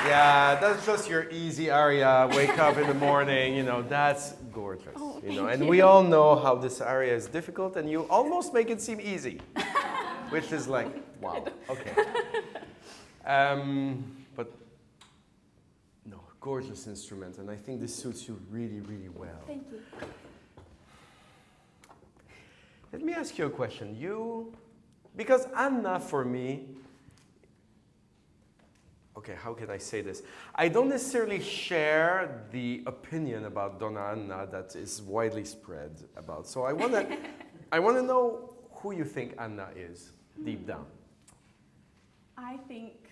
Yeah, that's just your easy aria. Wake up in the morning, you know, that's gorgeous. Oh, you know, and we all know how this aria is difficult, and you almost make it seem easy, which is like, wow, okay. But no, gorgeous instrument, and I think this suits you really, really well. Thank you. Let me ask you a question. Because Anna, for me, okay, how can I say this? I don't necessarily share the opinion about Donna Anna that is widely spread about. So I want to know who you think Anna is, deep down. I think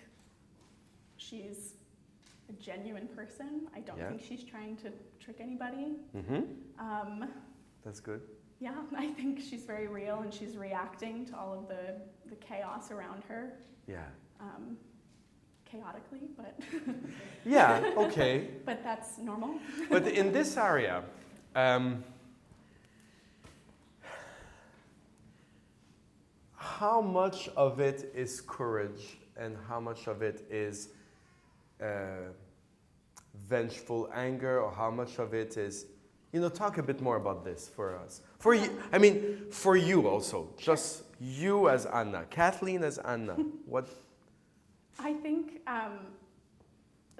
she's a genuine person. I don't think she's trying to trick anybody. Mm-hmm. That's good. Yeah, I think she's very real, and she's reacting to all of the chaos around her. Yeah. Chaotically, but yeah, okay. But that's normal. But in this area, how much of it is courage and how much of it is vengeful anger, or how much of it is, you know, talk a bit more about this for us. For you, I mean, for you also, just you as Anna, Kathleen as Anna, what? I think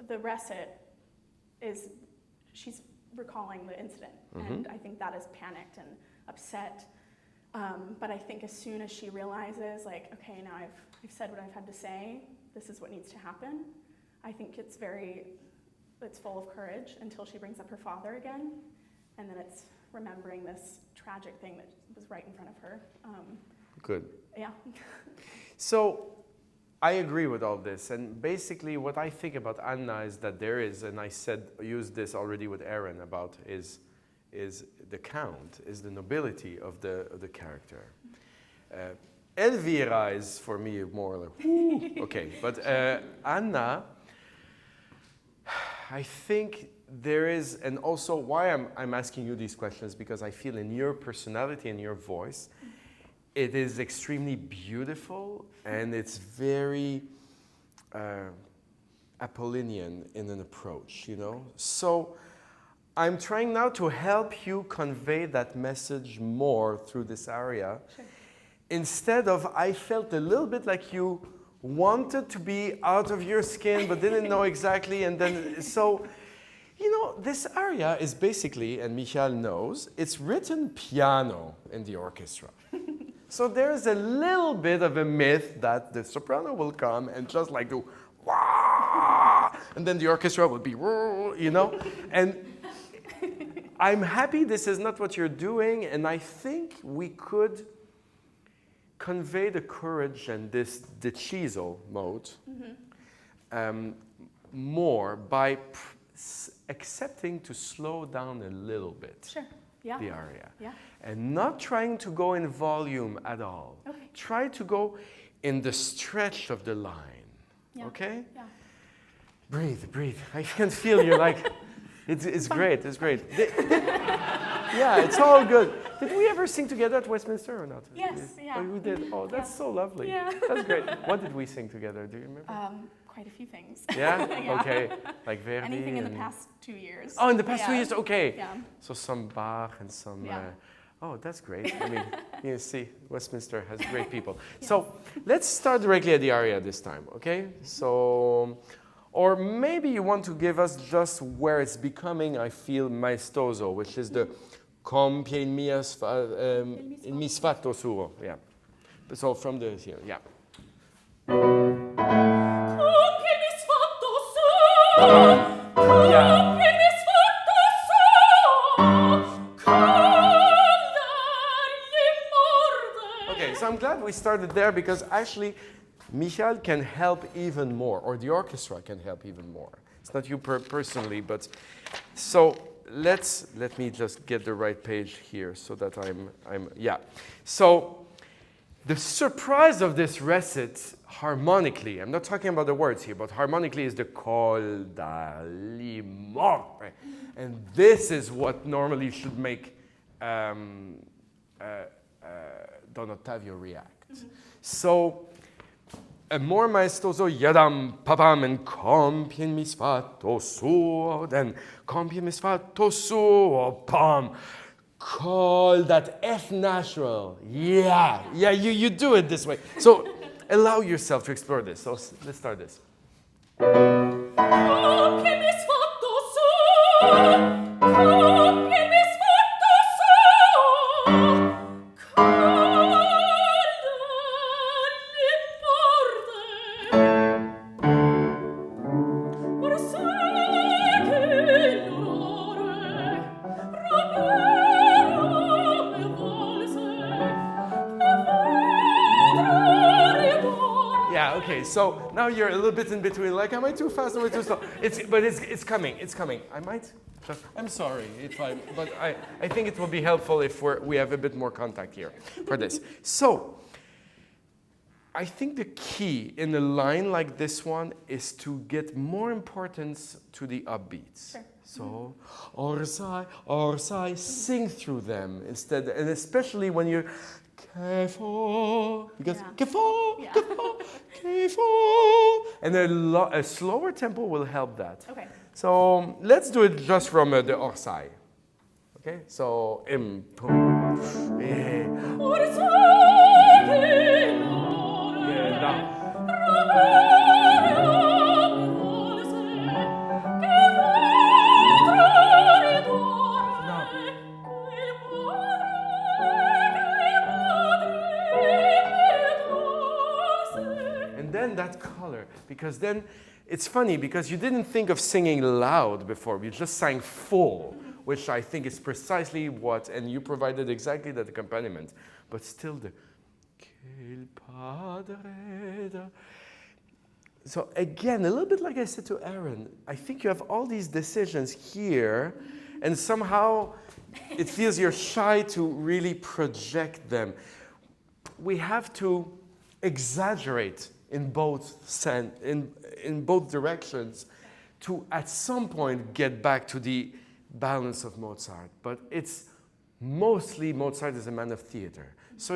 the recit is, she's recalling the incident. And I think that is panicked and upset. But I think as soon as she realizes, like, okay, now I've said what I've had to say, this is what needs to happen, I think it's full of courage until she brings up her father again. And then it's remembering this tragic thing that was right in front of her. Good. Yeah. So I agree with all this. And basically what I think about Anna is that there is, and I used this already with Aaron about, is the count, is the nobility of the character. Elvira is for me more like, whoo, okay. But Anna, I think there is, and also why I'm asking you these questions, because I feel in your personality and your voice, it is extremely beautiful and it's very Apollinian in an approach, you know? So I'm trying now to help you convey that message more through this aria. Sure. Instead of, I felt a little bit like you wanted to be out of your skin but didn't know exactly, and then, so, you know, this aria is basically, and Michał knows, it's written piano in the orchestra. So there's a little bit of a myth that the soprano will come and just like do, wah, and then the orchestra will be, you know? And I'm happy this is not what you're doing, and I think we could convey the courage and this deciso mode more by accepting to slow down a little bit. Sure. Yeah. The aria. Yeah. And not trying to go in volume at all. Okay. Try to go in the stretch of the line. Yeah. Okay? Yeah. Breathe, breathe. I can feel you like, it's great, it's great. Yeah, it's all good. Did we ever sing together at Westminster or not? Yes, yeah. Oh, we did. Oh, that's so lovely. Yeah. That's great. What did we sing together? Do you remember? Quite a few things. Yeah? Yeah. Okay. Like Verdi. Anything in the and- past 2 years. Oh, in the past 2 Yeah. years, okay. Yeah. So some Bach and some. Yeah. Oh, that's great. I mean, you see, Westminster has great people. So let's start directly at the aria this time, okay? So, or maybe you want to give us just where it's becoming, I feel, maestoso, which is the compie in mi sfatto suo. Yeah. So from the here, yeah. Yeah. Okay, so I'm glad we started there because actually Michał can help even more, or the orchestra can help even more. It's not you personally, but so let me just get the right page here so that yeah. So the surprise of this recit harmonically, I'm not talking about the words here, but harmonically is the col da limone. And this is what normally should make Don Ottavio react. So, a more maestoso yadam papam and compie mi sfatto suo, then compie mi sfatto suo pam. Call that F natural. Yeah, you do it this way. So allow yourself to explore this. So let's start this. Okay, so now you're a little bit in between, like, am I too fast, am I too slow? It's coming, it's coming. I'm sorry, but I think it will be helpful if we have a bit more contact here for this. So, I think the key in a line like this one is to get more importance to the upbeats. Sure. So, orsai, sing through them instead, and especially when you're because and a slower tempo will help that. Okay. So let's do it just from the orsai. Okay. So because then it's funny because you didn't think of singing loud before. You just sang full, which I think is precisely what, and you provided exactly that accompaniment. But still the... So again, a little bit like I said to Aaron, I think you have all these decisions here, and somehow it feels you're shy to really project them. We have to exaggerate in both in both directions to at some point get back to the balance of Mozart. But it's mostly Mozart is a man of theater. So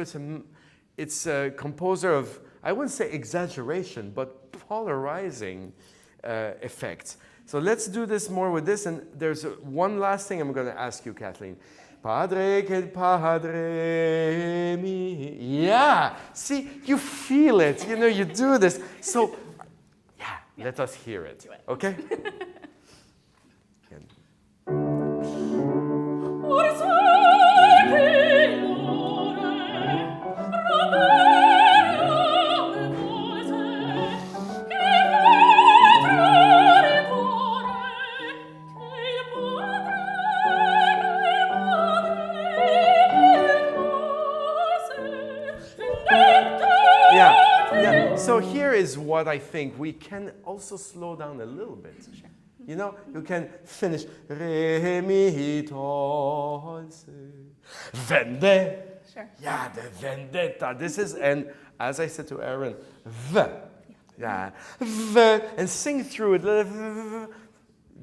it's a composer of, I wouldn't say exaggeration, but polarizing effects. So let's do this more with this. And there's one last thing I'm going to ask you, Kathleen. Padre che padre mi. Yeah, see, you feel it. You know, you do this. So, yeah, let us hear it. Okay? So here is what I think we can also slow down a little bit. Sure. You know, you can finish re mi tol se vende. Sure. Yeah, the vendetta. This is, and as I said to Aaron, v. Yeah, v, and sing through it.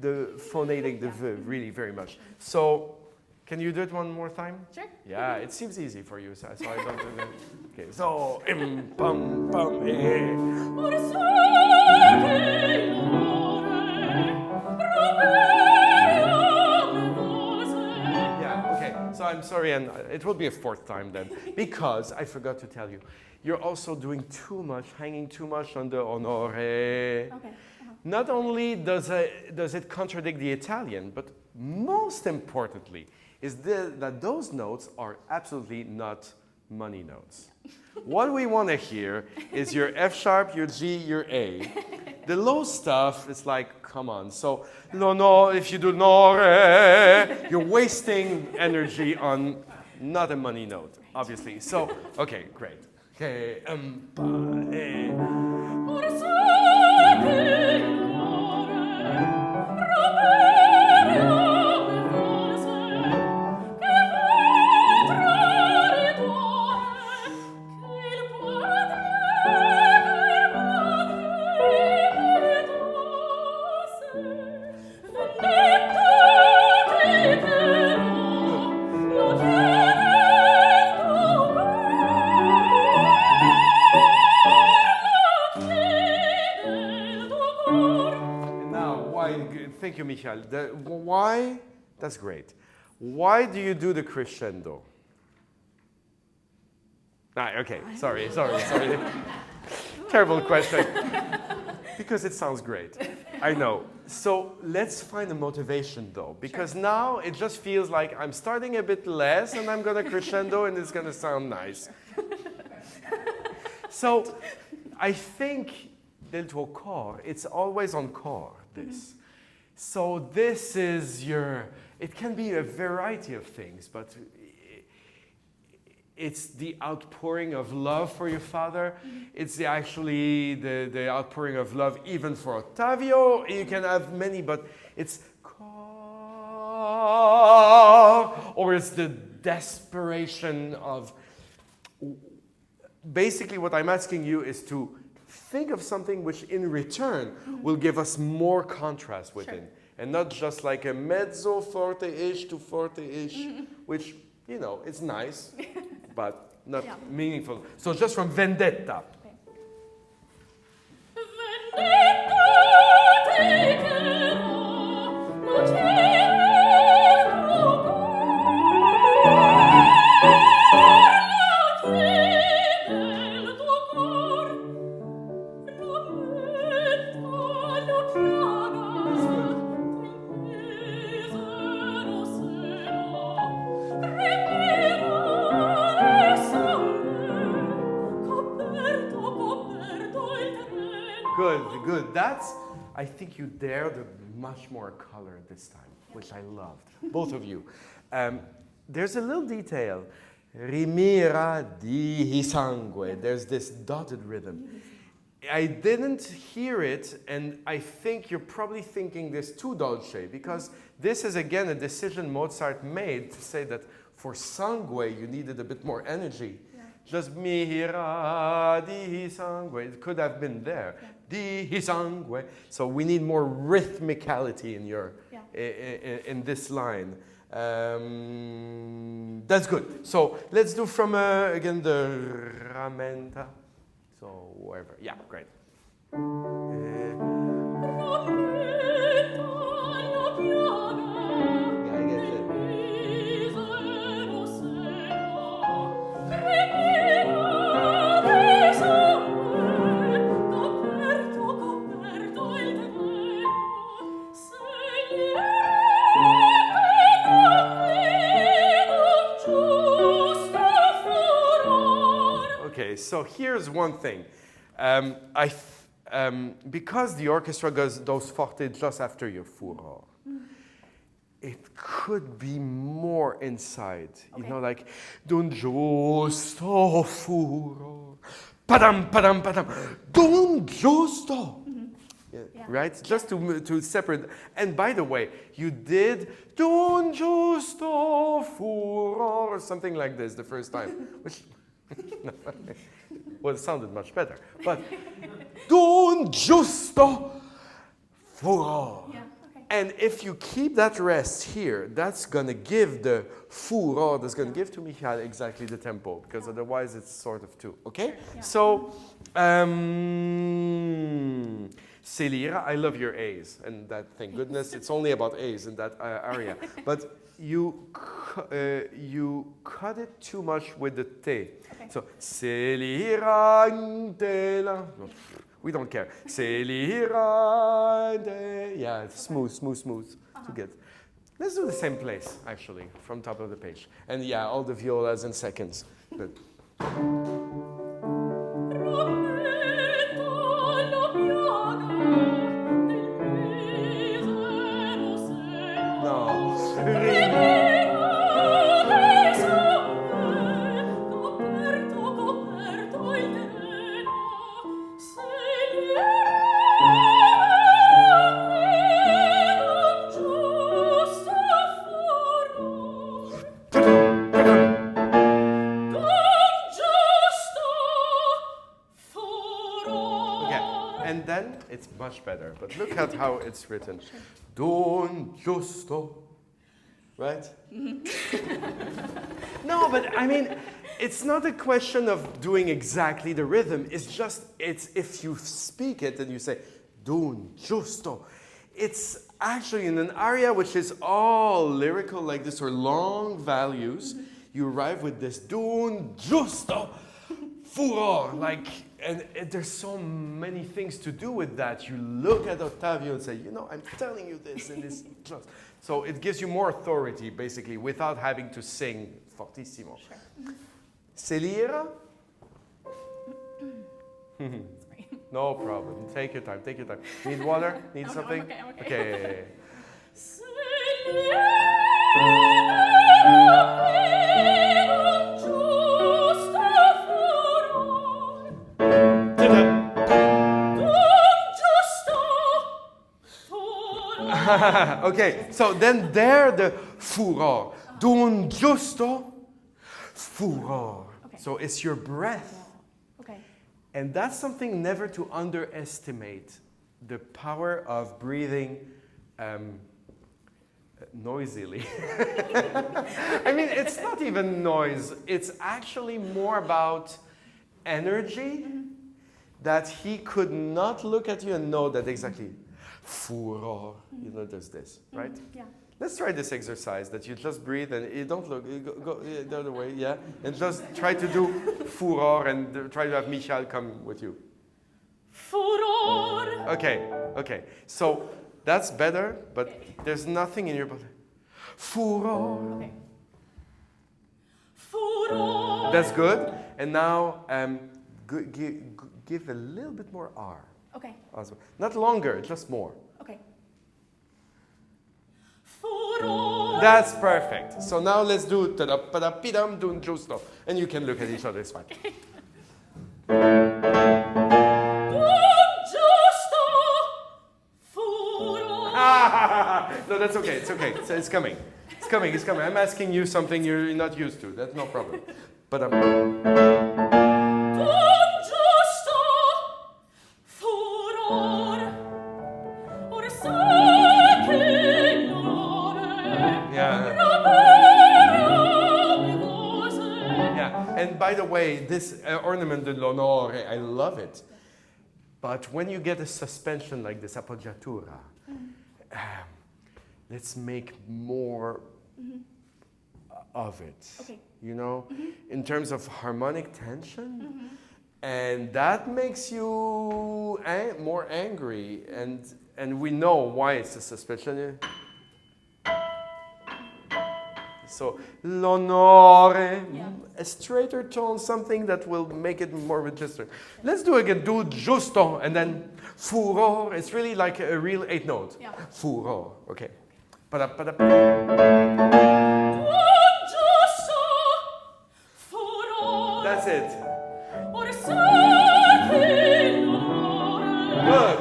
The phonetic, the v, really very much. So, can you do it one more time? Sure. Yeah, it seems easy for you, so I don't do that. Okay, so pum pum Yeah, okay. So I'm sorry, and it will be a fourth time then, because I forgot to tell you, you're also doing too much, hanging too much on the onore. Okay. Not only does it contradict the Italian, but most importantly, is that those notes are absolutely not money notes. What we want to hear is your F sharp, your G, your A. The low stuff is like, come on. So, no, if you do no, re, you're wasting energy on not a money note, obviously. So, okay, great. Okay, Thank you, Michał. Why? That's great. Why do you do the crescendo? Okay, sorry. Terrible question. Because it sounds great. I know. So let's find a motivation though, because now it just feels like I'm starting a bit less and I'm going to crescendo and it's going to sound nice. So I think del tuo cor, it's always on cor, this. So this is it can be a variety of things, but it's the outpouring of love for your father. It's actually the outpouring of love even for Ottavio. You can have many, but it's or it's the desperation of... Basically what I'm asking you is to think of something which in return will give us more contrast within. Sure. And not just like a mezzo forte-ish to forte-ish, which, you know, it's nice, but not meaningful. So just from vendetta. good. I think you dared much more color this time, which I loved, both of you. There's a little detail. Rimira di sangue. There's this dotted rhythm. I didn't hear it, and I think you're probably thinking this too dolce, because this is again a decision Mozart made to say that for sangue you needed a bit more energy. Yeah. Just mira di sangue. It could have been there. Yeah. Di sangue. So we need more rhythmicality in your in this line. That's good. So let's do from again the ramenta. So wherever, yeah, great. Yeah, I get it. Okay, so here's one thing. Because the orchestra goes forte just after your furor, it could be more inside. Okay. You know, like d'un giusto furor, padam padam padam, d'un giusto. Yeah. Right? Just to separate. And by the way, you did d'un giusto furor or something like this the first time, which. Well, it sounded much better. But d'un giusto furor. Yeah, okay. And if you keep that rest here, that's going to give the furor, that's going to give to Michał exactly the tempo, because otherwise it's sort of two. Okay? Yeah. So, Celira, I love your A's, and that, thank goodness, it's only about A's in that area. But you cut it too much with the T. Okay. So, Celira, no, we don't care. Celira, yeah, smooth. To get. Let's do the same place, actually, from top of the page. And yeah, all the violas in seconds. Good. It's much better, but look at how it's written. Don giusto, right? No, but I mean, it's not a question of doing exactly the rhythm. It's if you speak it and you say don giusto, it's actually in an aria which is all lyrical like this or long values. You arrive with this don giusto furor, like. And there's so many things to do with that. You look at Ottavio and say, you know, I'm telling you this and this. So it gives you more authority, basically, without having to sing fortissimo. Sure. Celira? No problem. Take your time. Need water? Need something? I'm okay. Okay, so then there the furor. D'un giusto furor. Okay. So it's your breath. Okay. And that's something never to underestimate. The power of breathing noisily. I mean, it's not even noise. It's actually more about energy that he could not look at you and know that exactly. Furor, you know, there's this, right? Yeah. Let's try this exercise that you just breathe and you don't look, you go the other way, yeah? And just try to do furor and try to have Michał come with you. Furor. Okay. So that's better, but there's nothing in your body. Furor. Okay. Furor. That's good. And now give a little bit more R. Okay. Awesome. Not longer, just more. Okay. That's perfect. So now let's do ta-da-pa-da-pidam, dun giusto. And you can look at each other, it's fine. No, that's okay, it's okay. It's coming. It's coming, it's coming. I'm asking you something you're not used to. That's no problem. But and by the way, this ornament de l'onore, I love it. But when you get a suspension like this, appoggiatura, let's make more of it. Okay. You know, in terms of harmonic tension, and that makes you more angry, and we know why it's a suspension. So l'onore, a straighter tone, something that will make it more registered. Let's do it again. Do giusto, and then furor. It's really like a real 8 note. Yeah. Furor. Okay. That's it. Good.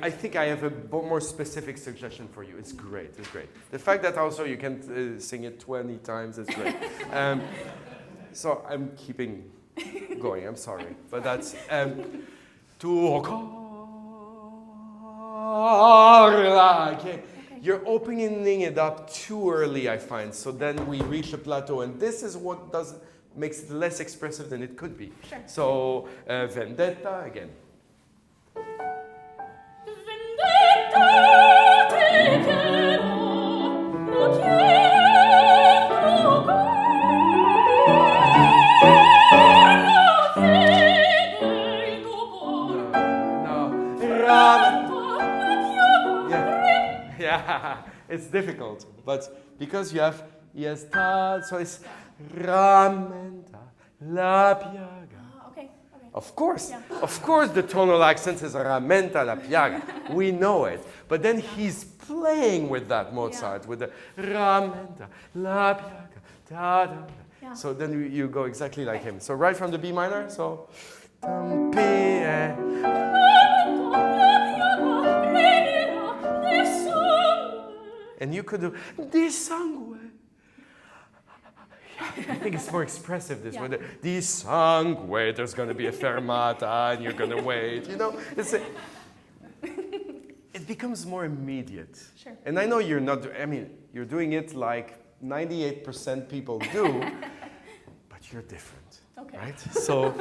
I think I have a more specific suggestion for you. It's great, it's great. The fact that also you can sing it 20 times is great. So I'm keeping going, I'm sorry. But that's... Okay. You're opening it up too early, I find. So then we reach a plateau, and this is what makes it less expressive than it could be. Sure. So vendetta again. Yeah, it's difficult, but because you have so it's ramenta la piaga. Okay. Of course, the tonal accent is ramenta la piaga. We know it, but then he's playing with that Mozart with the ramenta la piaga. Da, da, da. So then you go exactly like him. So right from the B minor, so. And you could do dissangue. I think it's more expressive this way. Dissangue, there's going to be a fermata, and you're going to wait. You know, it becomes more immediate. Sure. And I know you're not. I mean, you're doing it like 98% people do, but you're different, right? So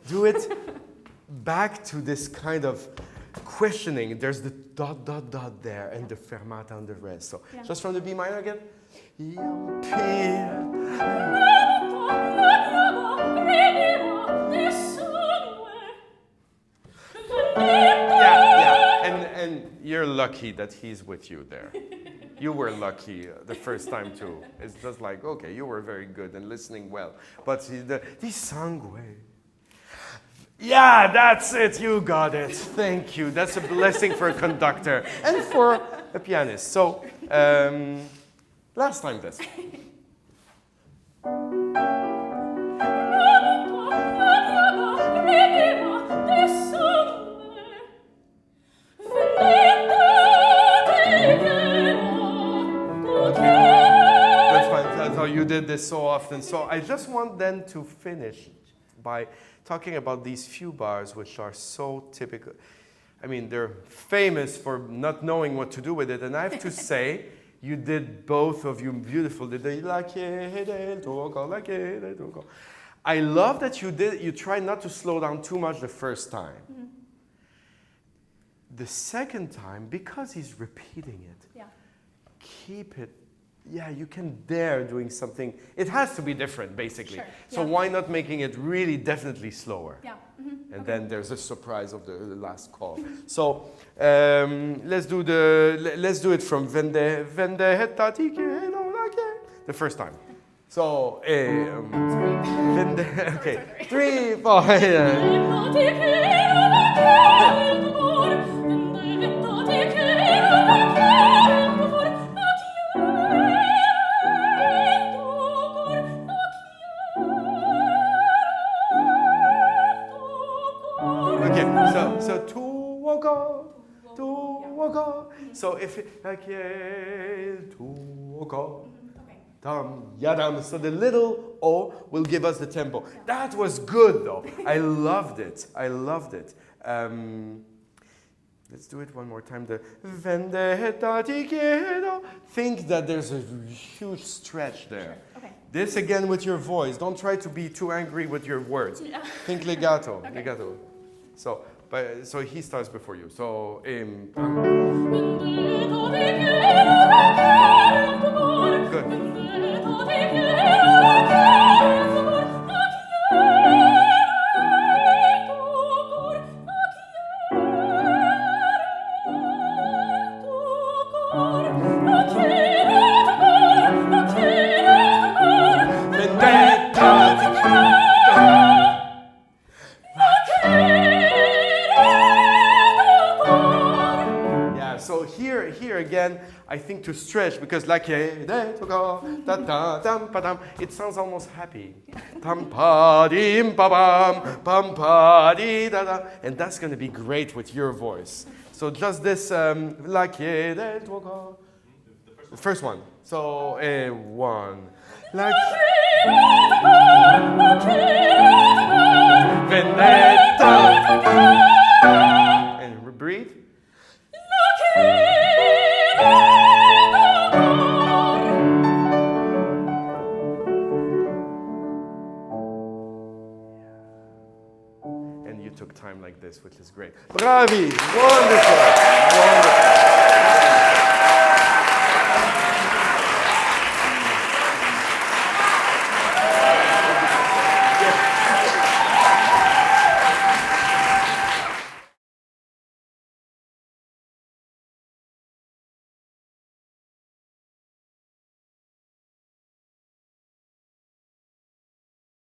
do it back to this kind of questioning. There's the ... there and the fermata on the rest. So just from the B minor again. And you're lucky that he's with you there. You were lucky the first time too. It's just like, okay, you were very good and listening well. But the sangue. Yeah, that's it. You got it. Thank you. That's a blessing for a conductor and for a pianist. So, last time this. That's fine. That's how you did this so often. So I just want then to finish by talking about these few bars which are so typical. I mean, they're famous for not knowing what to do with it. And I have to say, you did both of you beautiful. I love that you tried not to slow down too much the first time. The second time, because he's repeating it, Yeah. keep it. Yeah, you can dare doing something. It has to be different, basically. Sure, So yeah. why not making it really definitely slower? Yeah. Mm-hmm. And then there's a surprise of the last call. So let's do it from Vende hetati the first time. So Vende, okay, 3, 4. Okay, so to walk on. So if it, like to walk on. Dum, yadam. So the little O will give us the tempo. That was good though. I loved it. Let's do it one more time. The think that there's a huge stretch there. Sure. Okay. This again with your voice. Don't try to be too angry with your words. Yeah. Think legato. Okay. Legato. So he starts before you. So good. Yeah, so here again, I think to stretch because like it sounds almost happy. And that's going to be great with your voice. So just this like the first one. So 1 like and breathe. And you took time like this, which is great. Bravi! Wonderful!